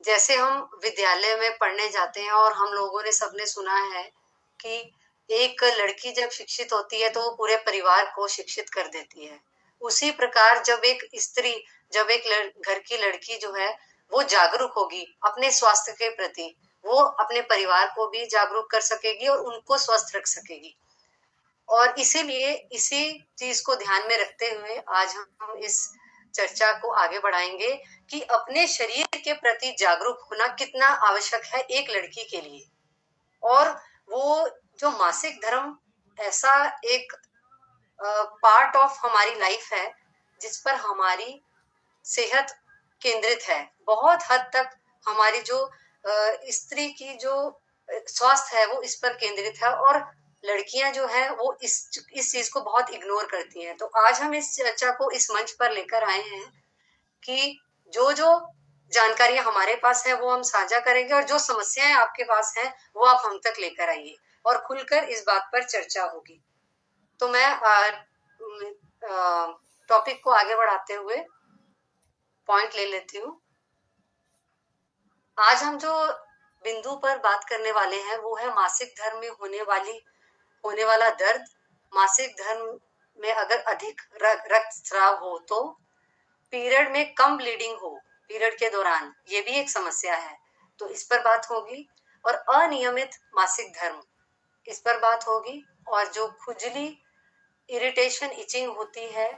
जैसे हम विद्यालय में पढ़ने जाते हैं और हम लोगों ने सबने सुना है कि एक लड़की जब शिक्षित होती है तो वो पूरे परिवार को शिक्षित कर देती है। उसी प्रकार जब एक घर की लड़की जो है वो जागरूक होगी अपने स्वास्थ्य के प्रति, वो अपने परिवार को भी जागरूक कर सकेगी और उनको स्वस्थ रख सकेगी। और इसीलिए इसी चीज को ध्यान में रखते हुए आज हम इस चर्चा को आगे बढ़ाएंगे कि अपने शरीर के प्रति जागरूक होना कितना आवश्यक है एक लड़की के लिए। और वो जो मासिक धर्म ऐसा एक पार्ट ऑफ हमारी लाइफ है जिस पर हमारी सेहत केंद्रित है। बहुत हद तक हमारी जो स्त्री की जो स्वास्थ्य है वो इस पर केंद्रित है और लड़कियां जो है वो इस चीज को बहुत इग्नोर करती हैं। तो आज हम इस चर्चा को इस मंच पर लेकर आए हैं कि जो जो जानकारियां हमारे पास है वो हम साझा करेंगे और जो समस्याएं आपके पास हैं वो आप हम तक लेकर आइए और खुलकर इस बात पर चर्चा होगी। तो मैं टॉपिक को आगे बढ़ाते हुए पॉइंट ले लेती हूँ। आज हम जो बिंदु पर बात करने वाले हैं वो है मासिक धर्म में होने वाला दर्द। मासिक धर्म में अगर अधिक रक्तस्राव हो तो पीरियड में कम ब्लीडिंग हो, पीरियड के दौरान, ये भी एक समस्या है, तो इस पर बात होगी। और अनियमित मासिक धर्म, इस पर बात होगी। और जो खुजली, इरिटेशन, इचिंग होती है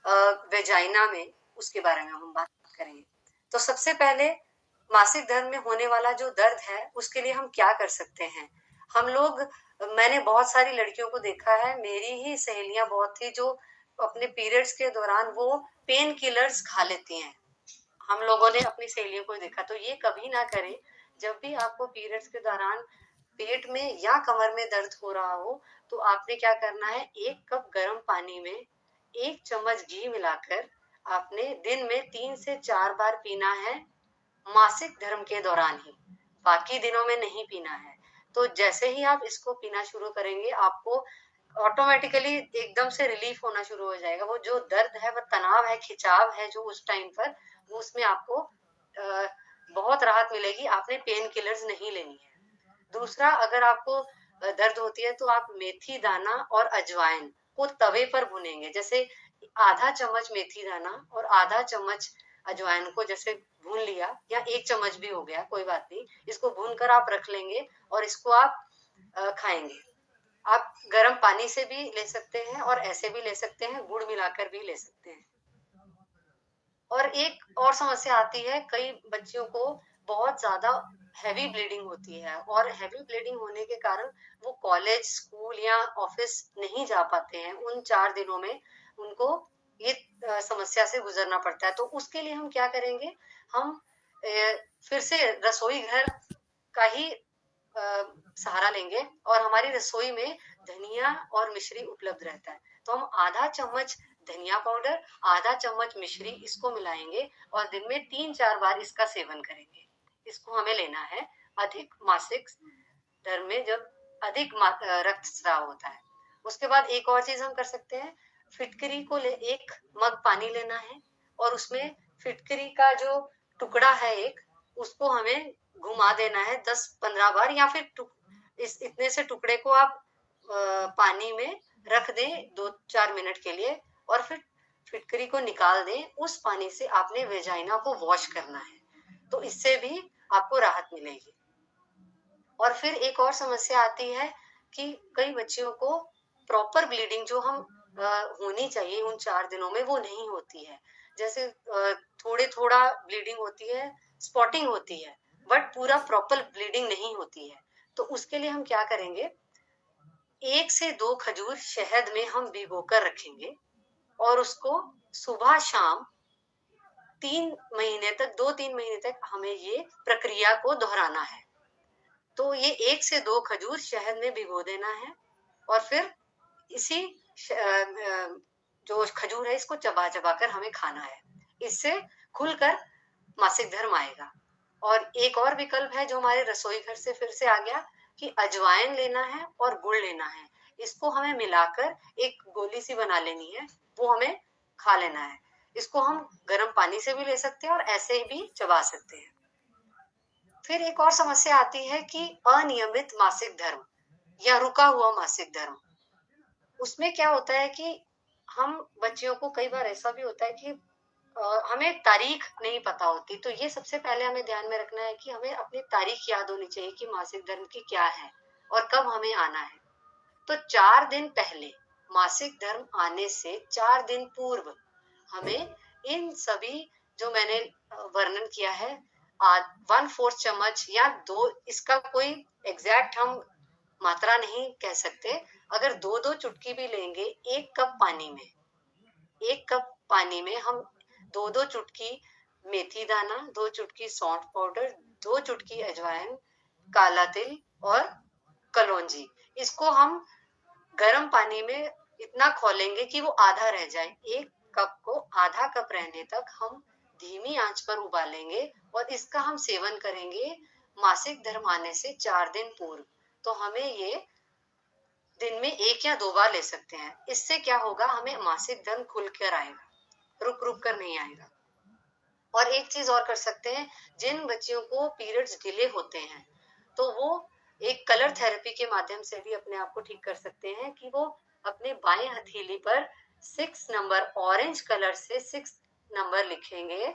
वेजाइना में, उसके बारे में हम बात करेंगे। तो सबसे पहले मासिक धर्म में होने वाला जो दर्द है उसके लिए हम क्या कर सकते हैं। मैंने बहुत सारी लड़कियों को देखा है, मेरी ही सहेलियां बहुत थी जो अपने पीरियड्स के दौरान वो पेन किलर्स खा लेती हैं। हम लोगों ने अपनी सहेलियों को देखा। तो ये कभी ना करें। जब भी आपको पीरियड्स के दौरान पेट में या कमर में दर्द हो रहा हो तो आपने क्या करना है, 1 कप गर्म पानी में 1 चम्मच घी मिलाकर आपने दिन में 3 से 4 बार पीना है, मासिक धर्म के दौरान ही, बाकी दिनों में नहीं पीना है। तो जैसे ही आप इसको पीना शुरू करेंगे आपको ऑटोमेटिकली एकदम से रिलीफ होना शुरू हो जाएगा। वो जो दर्द है, वो तनाव है, खिंचाव है जो उस टाइम पर, वो उसमें आपको बहुत राहत मिलेगी। आपने पेन किलर्स नहीं लेनी है। दूसरा, अगर आपको दर्द होती है तो आप मेथी दाना और अजवाइन को तवे पर भुनेंगे। जैसे आधा चम्मच मेथी दाना और आधा चम्मच अजवाइन को जैसे भून लिया, या 1 चम्मच भी हो गया, कोई बात नहीं, इसको भून कर आप रख लेंगे और इसको आप खाएंगे। आप गर्म पानी से भी ले सकते हैं और ऐसे भी ले सकते हैं, गुड़ मिलाकर भी ले सकते हैं। और एक और समस्या आती है, कई बच्चियों को बहुत ज्यादा हैवी ब्लीडिंग होती है और हैवी ब्लीडिंग होने के कारण वो कॉलेज, स्कूल या ऑफिस नहीं जा पाते हैं। उन 4 दिनों में उनको ये समस्या से गुजरना पड़ता है। तो उसके लिए हम क्या करेंगे, हम फिर से रसोई घर का ही सहारा लेंगे और हमारी रसोई में धनिया और मिश्री उपलब्ध रहता है। तो हम आधा चम्मच धनिया पाउडर, आधा चम्मच मिश्री, इसको मिलाएंगे और दिन में 3-4 बार इसका सेवन करेंगे। इसको हमें लेना है अधिक मासिक धर्म में, जब अधिक रक्तस्राव होता है। उसके बाद एक और चीज हम कर सकते हैं, फिटकरी को 1 मग पानी लेना है और उसमें फिटकरी का जो टुकड़ा है एक, उसको हमें घुमा देना है 10-15 बार, या फिर इतने से टुकड़े को आप पानी में रख दें 2-4 मिनट के लिए और फिर फिटकरी को निकाल दें। उस पानी से आपने वेजाइना को वॉश करना है, तो इससे भी आपको राहत मिलेगी। और फिर एक और समस्या आती है कि कई बच्चियों को प्रॉपर ब्लीडिंग जो हम होनी चाहिए उन 4 दिनों में, वो नहीं होती है। जैसे थोड़े थोड़ा ब्लीडिंग होती है, स्पॉटिंग होती है, बट पूरा प्रॉपर ब्लीडिंग नहीं होती है। तो उसके लिए हम क्या करेंगे, 1 से 2 खजूर शहद में हम भिगोकर रखेंगे और उसको सुबह शाम 2-3 महीने तक हमें ये प्रक्रिया को दोहराना है। तो ये 1 से 2 खजूर शहद में भिगो देना है और फिर इसी जो खजूर है इसको चबा चबा कर हमें खाना है। इससे खुलकर मासिक धर्म आएगा। और एक और विकल्प है जो हमारे रसोई घर से फिर से आ गया कि अजवाइन लेना है और गुड़ लेना है। इसको हमें मिलाकर एक गोली सी बना लेनी है, वो हमें खा लेना है। इसको हम गर्म पानी से भी ले सकते हैं और ऐसे भी चबा सकते हैं। फिर एक और समस्या आती है कि अनियमित मासिक धर्म या रुका हुआ मासिक धर्म। उसमें क्या होता है कि हम बच्चियों को कई बार ऐसा भी होता है कि हमें तारीख नहीं पता होती, तो ये सबसे पहले हमें ध्यान में रखना है कि हमें अपनी तारीख याद होनी चाहिए कि मासिक धर्म की क्या है और कब हमें आना है। तो 4 दिन पहले, मासिक धर्म आने से 4 दिन पूर्व हमें इन सभी जो मैंने वर्णन किया है, 1/4 चम्मच या 2, इसका कोई एग्जैक्ट हम मात्रा नहीं कह सकते। अगर 2-2 चुटकी भी लेंगे 1 कप पानी में हम 2-2 चुटकी मेथी दाना, 2 चुटकी सौंठ पाउडर, 2 चुटकी अजवाइन, काला तिल और कलौंजी, इसको हम गर्म पानी में इतना खौलेंगे कि वो आधा रह जाए। 1 कप को आधा कप रहने तक हम धीमी आंच पर उबालेंगे और इसका हम सेवन करेंगे मासिक धर्म आने से 4 दिन पूर्व। तो हमें ये दिन में 1 या 2 बार ले सकते हैं। इससे क्या होगा, हमें मासिक धर्म खुलकर आएगा, रुक रुक कर नहीं आएगा। और एक चीज और कर सकते हैं, जिन बच्चियों को पीरियड्स डिले होते हैं तो वो एक कलर थेरेपी के माध्यम से भी अपने आप को ठीक कर सकते हैं कि वो अपने बाएं हथेली पर 6 नंबर ऑरेंज कलर से 6 नंबर लिखेंगे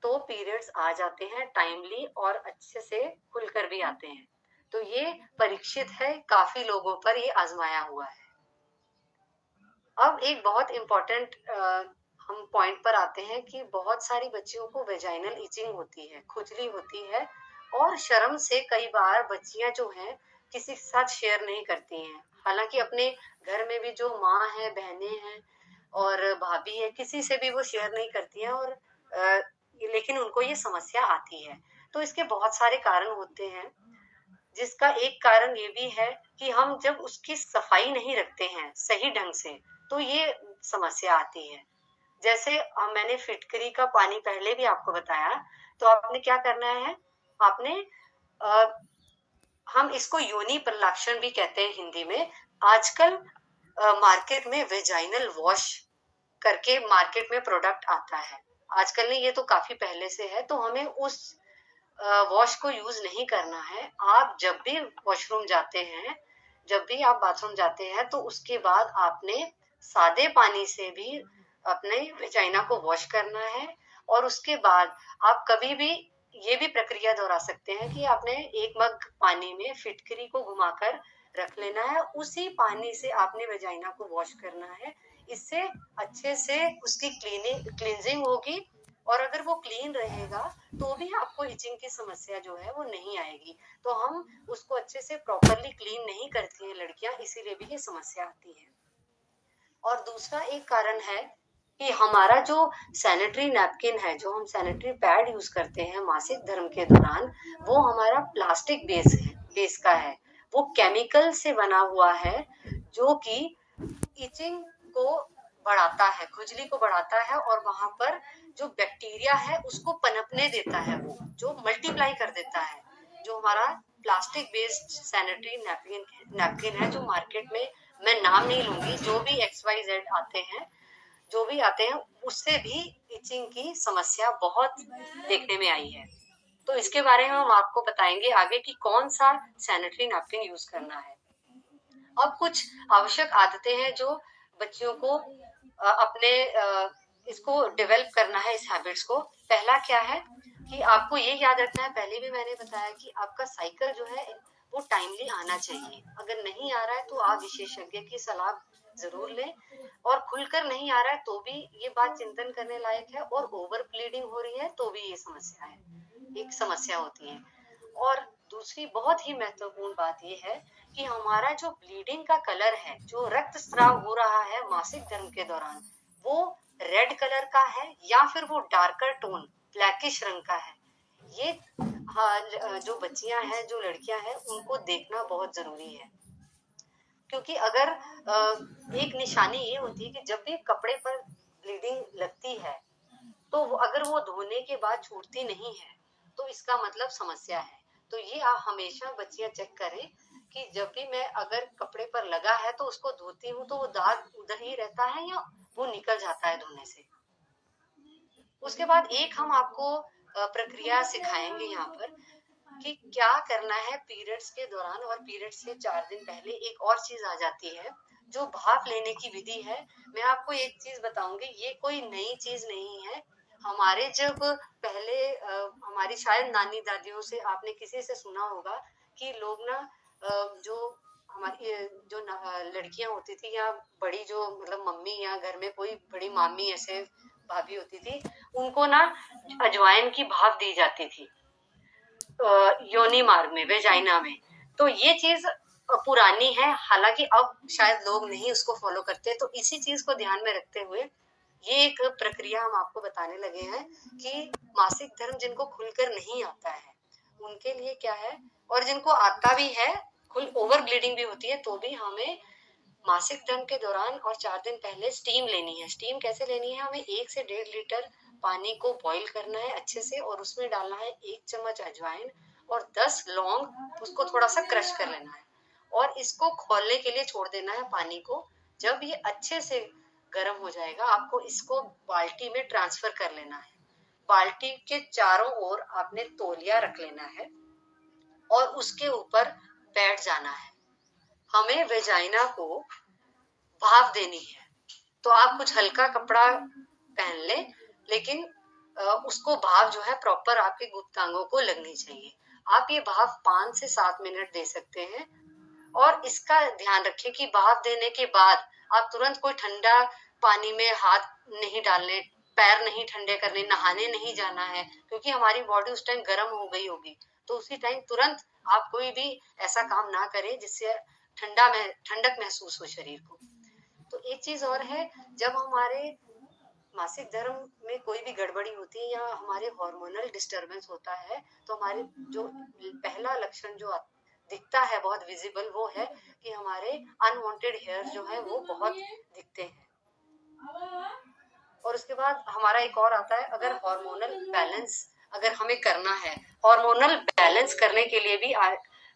तो पीरियड्स आ जाते हैं टाइमली और अच्छे से खुलकर भी आते हैं। तो ये परीक्षित है, काफी लोगों पर ये आजमाया हुआ है। अब एक बहुत इम्पोर्टेंट हम पॉइंट पर आते हैं कि बहुत सारी बच्चियों को वेजाइनल इचिंग होती है, खुजली होती है और शर्म से कई बार बच्चियां जो हैं किसी के साथ शेयर नहीं करती हैं। हालांकि अपने घर में भी जो माँ है, बहनें हैं और भाभी है, किसी से भी वो शेयर नहीं करती हैं और लेकिन उनको ये समस्या आती है। तो इसके बहुत सारे कारण होते हैं, जिसका एक कारण ये भी है कि हम जब उसकी सफाई नहीं रखते हैं सही ढंग से तो ये समस्या आती है। जैसे मैंने फिटकरी का पानी पहले भी आपको बताया, तो आपने क्या करना है, आपने हम इसको योनि प्रलाक्षण भी कहते हैं हिंदी में। आजकल मार्केट में वेजाइनल वॉश करके मार्केट में प्रोडक्ट आता है। आजकल नहीं, ये तो काफी पहले से है। तो हमें उस वॉश को यूज नहीं करना है। आप जब भी वॉशरूम जाते हैं, जब भी आप बाथरूम जाते हैं, तो उसके बाद आपने सादे पानी से भी अपने वेजाइना को वॉश करना है। और उसके बाद आप कभी भी ये भी प्रक्रिया दोहरा सकते हैं कि आपने 1 मग पानी में फिटकरी को घुमाकर रख लेना है, उसी पानी से आपने वेजाइना को वॉश करना है। इससे अच्छे से उसकी क्लींजिंग होगी और अगर वो क्लीन रहेगा तो भी आपको इचिंग की समस्या जो है वो नहीं आएगी। तो हम उसको अच्छे से प्रॉपरली क्लीन नहीं करती हैं लड़कियां, इसीलिए भी ये समस्या आती है। और दूसरा एक कारण है कि हमारा जो सैनिटरी नैपकिन है, जो हम सैनिटरी पैड यूज करते हैं मासिक धर्म के दौरान, वो हमारा प्लास्टिक बेस का है। वो केमिकल से बना हुआ है जो कि इचिंग को बढ़ाता है, खुजली को बढ़ाता है और वहां पर जो बैक्टीरिया है उसको पनपने देता है, वो जो मल्टीप्लाई कर देता है। जो हमारा प्लास्टिक बेस्ड सैनिटरी नैपकिन है जो मार्केट में, मैं नाम नहीं लूंगी, जो भी XYZ आते हैं, जो भी आते हैं, उससे भी इचिंग की समस्या बहुत देखने में आई है। तो इसके बारे में हम आपको बताएंगे आगे कि कौन सा सैनिटरी नैपकिन यूज करना है। अब कुछ आवश्यक आदतें हैं जो बच्चियों को अपने इसको डेवलप करना है, इस हैबिट्स को। पहला क्या है कि आपको ये याद रखना है, पहले भी मैंने बताया कि आपका साइकिल जो है वो टाइमली आना चाहिए। अगर नहीं आ रहा है तो आप विशेषज्ञ की सलाह जरूर लें, और खुलकर नहीं आ रहा है तो भी ये बात चिंतन करने लायक है, और ओवर ब्लीडिंग हो रही है तो भी ये समस्या है, एक समस्या होती है। और दूसरी बहुत ही महत्वपूर्ण बात ये है कि हमारा जो ब्लीडिंग का कलर है, जो रक्तस्राव हो रहा है मासिक धर्म के दौरान, वो रेड कलर का है या फिर वो डार्कर टोन ब्लैकिश रंग का है। ये जो बच्चियां हैं, जो लड़कियां हैं, उनको देखना बहुत जरूरी है। क्योंकि अगर एक निशानी ये होती है कि जब भी कपड़े पर ब्लीडिंग लगती है तो अगर वो धोने के बाद छूटती नहीं है तो इसका मतलब समस्या है। तो ये आप हमेशा बच्चियां चेक करें कि जब भी मैं अगर कपड़े पर लगा है तो उसको धोती हूँ तो वो दाग उधर ही रहता है या वो निकल जाता है धोने से। उसके बाद एक हम आपको प्रक्रिया सिखाएंगे यहाँ पर कि क्या करना है पीरियड्स के दौरान। और पीरियड्स से 4 दिन पहले एक और चीज आ जाती है जो भाप लेने की विधि है। मैं आपको एक चीज बताऊंगी, ये कोई नई चीज नहीं है। हमारे जब पहले हमारी शायद नानी दादियों से आपने किसी से सुना होगा कि लोग ना जो हमारी जो लड़कियां होती थी या बड़ी जो मतलब मम्मी या घर में कोई बड़ी मामी ऐसे भाभी होती थी, उनको ना अजवाइन की भाप दी जाती थी योनि मार्ग में, वेजाइना में। तो ये चीज पुरानी है, हालांकि अब शायद लोग नहीं उसको फॉलो करते। तो इसी चीज को ध्यान में रखते हुए ये एक प्रक्रिया हम आपको बताने लगे हैं कि मासिक धर्म जिनको खुलकर नहीं आता है उनके लिए क्या है, और जिनको आता भी है, खुल ओवर ब्लीडिंग भी होती है, तो भी हमें मासिक धर्म के दौरान और 4 दिन पहले स्टीम लेनी है। स्टीम कैसे लेनी है, हमें 1 से 1.5 लीटर पानी को बॉईल करना है अच्छे से, और उसमें डालना है 1 चम्मच अजवाइन और 10 लौंग, उसको थोड़ा सा क्रश कर लेना है और इसको खौलने के लिए छोड़ देना है पानी को। जब ये अच्छे से गर्म हो जाएगा, आपको इसको बाल्टी में ट्रांसफर कर लेना है। बाल्टी के चारों ओर आपने तौलिया रख लेना है और उसके ऊपर बैठ जाना है। हमें वेजाइना को भाप देनी है, तो आप कुछ हल्का कपड़ा पहन ले, लेकिन उसको भाप जो है प्रॉपर आपके गुप्तांगों को लगनी चाहिए। आप ये भाप 5 से 7 मिनट दे सकते हैं। और इसका ध्यान रखें कि भाप देने के बाद आप तुरंत कोई ठंडा पानी में हाथ नहीं डालने, पैर नहीं ठंडे करने, नहाने नहीं जाना है, क्योंकि हमारी बॉडी उस टाइम गर्म हो गई होगी। तो उसी टाइम तुरंत आप कोई भी ऐसा काम ना करें जिससे ठंडक महसूस हो शरीर को। तो एक चीज और है, जब हमारे मासिक धर्म में कोई भी गड़बड़ी होती है या हमारे हार्मोनल डिस्टरबेंस होता है, तो हमारे जो पहला लक्षण जो दिखता है बहुत विजिबल, वो है कि हमारे अनवांटेड हेयर जो है वो बहुत दिखते हैं। और उसके बाद हमारा एक और आता है, अगर हार्मोनल बैलेंस अगर हमें करना है, हार्मोनल बैलेंस करने के लिए भी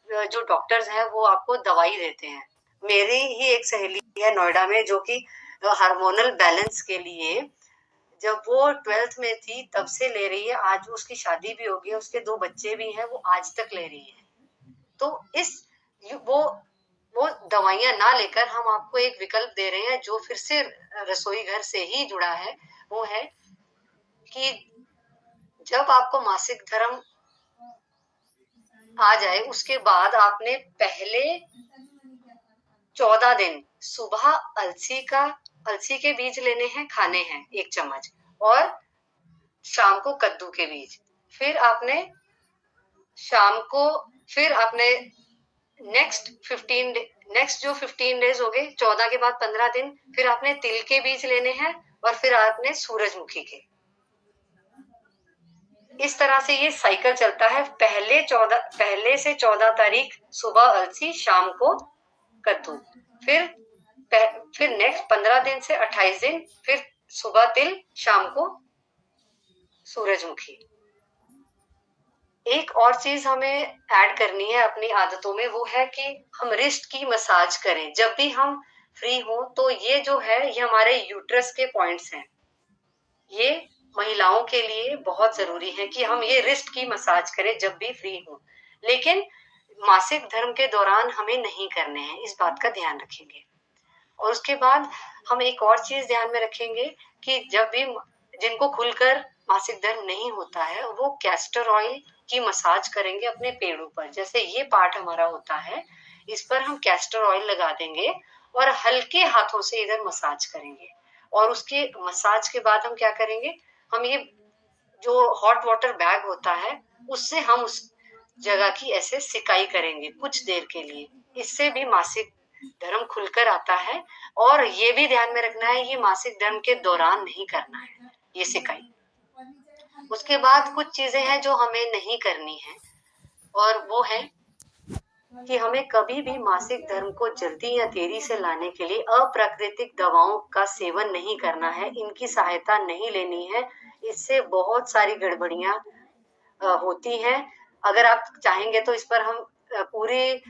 जो डॉक्टर्स हैं वो आपको दवाई देते हैं। मेरी ही एक सहेली है नोएडा में जो कि हार्मोनल बैलेंस के लिए जब वो 12th में थी तब से ले रही है। आज उसकी शादी भी हो गई, उसके 2 बच्चे भी हैं, वो आज तक ले रही है। तो वो दवाइयां ना लेकर हम आपको एक विकल्प दे रहे हैं जो फिर से रसोई घर से ही जुड़ा है। वो है कि जब आपको मासिक धर्म आ जाए उसके बाद आपने पहले 14 दिन सुबह अलसी के बीज लेने हैं, खाने हैं 1 चम्मच, और शाम को कद्दू के बीज। फिर आपने नेक्स्ट जो 15 डेज हो गए, 14 के बाद 15 दिन, फिर आपने तिल के बीज लेने हैं और फिर आपने सूरजमुखी के। इस तरह से ये साइकिल चलता है। पहले से 14 तारीख सुबह अलसी, शाम को कद्दू, फिर नेक्स्ट 15 दिन से 28 दिन फिर सुबह तिल, शाम को सूरजमुखी। एक और चीज हमें ऐड करनी है अपनी आदतों में, वो है कि हम रिस्ट की मसाज करें जब भी हम फ्री हो। तो ये जो है ये हमारे यूट्रस के पॉइंट्स हैं, ये महिलाओं के लिए बहुत जरूरी है कि हम ये रिस्ट की मसाज करें जब भी फ्री हो। लेकिन मासिक धर्म के दौरान हमें नहीं करने हैं, इस बात का ध्यान रखेंगे। और उसके बाद हम एक और चीज ध्यान में रखेंगे कि जब भी जिनको खुलकर मासिक धर्म नहीं होता है वो कैस्टर ऑयल की मसाज करेंगे अपने पेड़ों पर। जैसे ये पार्ट हमारा होता है, इस पर हम कैस्टर ऑयल लगा देंगे और हल्के हाथों से इधर मसाज करेंगे। और उसके मसाज के बाद हम क्या करेंगे, हम ये जो हॉट वाटर बैग होता है उससे हम उस जगह की ऐसे सिकाई करेंगे कुछ देर के लिए। इससे भी मासिक धर्म खुलकर आता है। और ये भी ध्यान में रखना है, ये मासिक धर्म के दौरान नहीं करना है ये सिकाई। उसके बाद कुछ चीजें हैं जो हमें नहीं करनी है, और वो है कि हमें कभी भी मासिक धर्म को जल्दी या देरी से लाने के लिए अप्राकृतिक दवाओं का सेवन नहीं करना है, इनकी सहायता नहीं लेनी है। इससे बहुत सारी गड़बड़ियां होती हैं। अगर आप चाहेंगे तो इस पर हम पूरी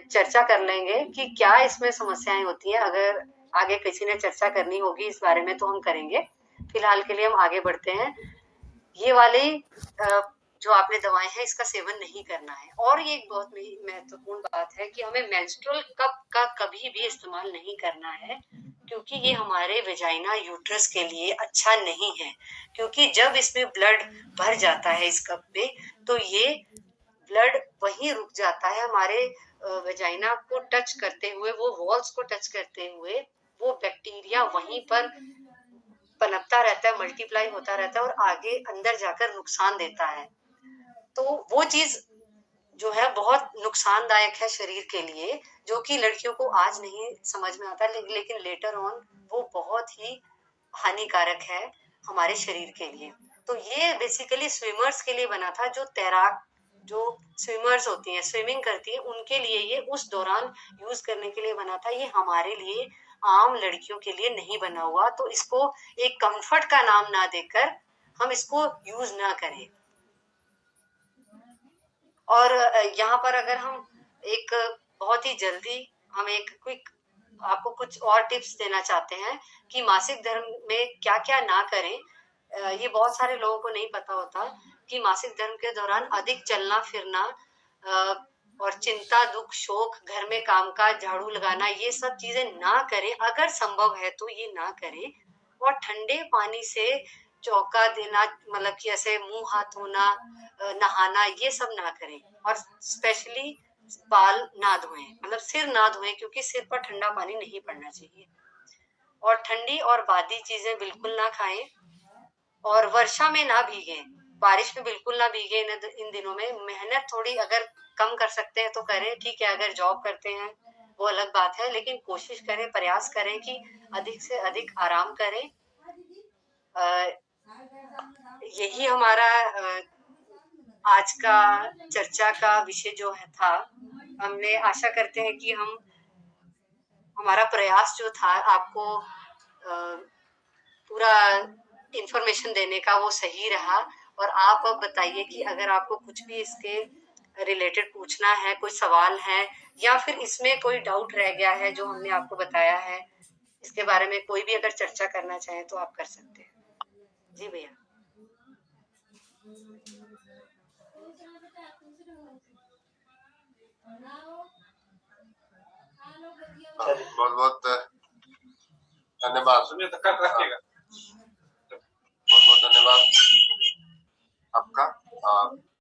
चर्चा कर लेंगे कि क्या इसमें समस्याएं होती हैं। अगर आगे किसी ने चर्चा करनी होगी इस बारे में तो हम करेंगे। फिलहाल के लिए हम आगे बढ़ते हैं। ये वाली जो आपने दवाएं हैं इसका सेवन नहीं करना है। और ये एक बहुत महत्वपूर्ण बात है कि हमें मेंस्ट्रुअल कप का कभी भी इस्तेमाल नहीं करना है, क्योंकि ये हमारे वेजाइना यूट्रस के लिए अच्छा नहीं है, क्योंकि जब इसमें ब्लड भर जाता है इस कप में, तो ये ब्लड वहीं रुक जाता है हमारे वेजाइना को टच करते हुए, वो वॉल्स को टच करते हुए वो बैक्टीरिया वहीं पर पनपता रहता है, मल्टीप्लाई होता रहता है और आगे अंदर जाकर नुकसान देता है। तो वो चीज जो है बहुत नुकसानदायक है शरीर के लिए, जो कि लड़कियों को आज नहीं समझ में आता, लेकिन लेटर ऑन वो बहुत ही हानिकारक है हमारे शरीर के लिए। तो ये बेसिकली स्विमर्स के लिए बना था, जो तैराक, जो स्विमर्स होती हैं, स्विमिंग करती हैं, उनके लिए ये उस दौरान यूज करने के लिए बना था। ये हमारे लिए, आम लड़कियों के लिए नहीं बना हुआ। तो इसको एक कंफर्ट का नाम ना देकर हम इसको यूज ना करें। और यहाँ पर अगर हम एक बहुत ही जल्दी हम एक क्विक आपको कुछ और टिप्स देना चाहते हैं कि मासिक धर्म में क्या क्या ना करें। ये बहुत सारे लोगों को नहीं पता होता कि मासिक धर्म के दौरान अधिक चलना फिरना और चिंता, दुख, शोक, घर में कामकाज, झाड़ू लगाना, ये सब चीजें ना करें। अगर संभव है तो ये ना करें। और ठंडे पानी से चौका देना, मतलब कि ऐसे मुंह हाथ धोना, नहाना, ये सब ना करें। और स्पेशली बाल ना धोएं, मतलब सिर ना धोएं, क्योंकि सिर पर ठंडा पानी नहीं पड़ना चाहिए। और ठंडी और बादी चीजें बिल्कुल ना खाएं। और वर्षा में ना भीगे, बारिश में बिल्कुल ना भीगे। इन दिनों में मेहनत थोड़ी अगर कम कर सकते हैं तो करें, ठीक है। अगर जॉब करते हैं वो अलग बात है, लेकिन कोशिश करें, प्रयास करें कि अधिक से अधिक आराम करें। यही हमारा आज का चर्चा का विषय जो है था। हमने आशा करते हैं कि हमारा प्रयास जो था आपको पूरा इंफॉर्मेशन देने का वो सही रहा। और आप अब बताइए कि अगर आपको कुछ भी इसके रिलेटेड पूछना है, कोई सवाल है, या फिर इसमें कोई डाउट रह गया है जो हमने आपको बताया है, इसके बारे में कोई भी अगर चर्चा करना चाहे तो आप कर सकते हैं। जी भैया। बहुत बहुत धन्यवाद।